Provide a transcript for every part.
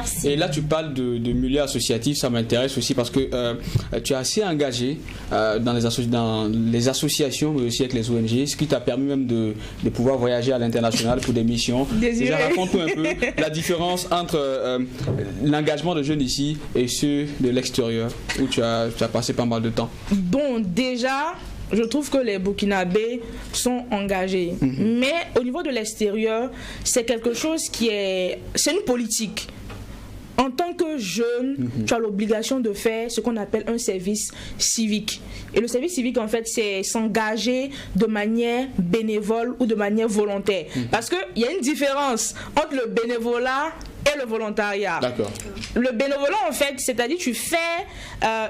Merci. Et là, tu parles de milieu associatif, ça m'intéresse aussi parce que tu es assez engagé dans les associations, mais aussi avec les ONG, ce qui t'a permis même de pouvoir voyager à l'international pour des missions. Déjà, raconte-nous un peu la différence entre l'engagement de jeunes ici et ceux de l'extérieur, où tu as passé pas mal de temps. Bon, déjà, je trouve que les Burkinabés sont engagés. Mais au niveau de l'extérieur, c'est quelque chose c'est une politique. En tant que jeune, tu as l'obligation de faire ce qu'on appelle un service civique. Et le service civique, en fait, c'est s'engager de manière bénévole ou de manière volontaire. Parce qu'il y a une différence entre le bénévolat et le volontariat. D'accord. Le bénévolat, en fait, c'est-à-dire tu fais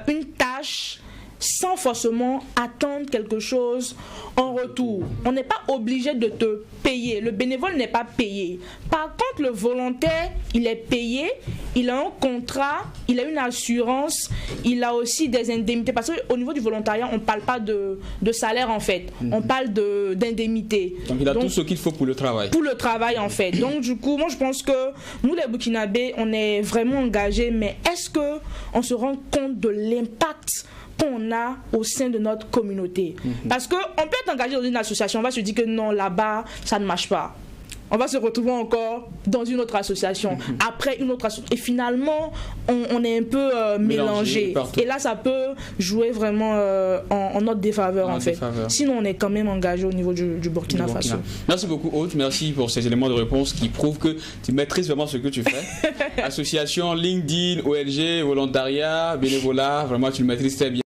une tâche sans forcément attendre quelque chose en retour. On n'est pas obligé de te payer. Le bénévole n'est pas payé. Par contre, le volontaire, il est payé, il a un contrat, il a une assurance, il a aussi des indemnités. Parce qu'au niveau du volontariat, on ne parle pas de salaire en fait. On parle d'indemnité. Donc il a tout ce qu'il faut pour le travail. Pour le travail en fait. Donc du coup, moi je pense que nous les Burkinabés, on est vraiment engagés. Mais est-ce qu'on se rend compte de l'impact qu'on a au sein de notre communauté? Parce qu'on peut être engagé dans une association, on va se dire que non, là-bas, ça ne marche pas. On va se retrouver encore dans une autre association, après une autre association. Et finalement, on est un peu mélangé. Et là, ça peut jouer vraiment en notre défaveur, en fait. Sinon, on est quand même engagé au niveau du Burkina Faso. Merci beaucoup, Aude. Merci pour ces éléments de réponse qui prouvent que tu maîtrises vraiment ce que tu fais. Association, LinkedIn, ONG, volontariat, bénévolat, vraiment, tu le maîtrises très bien.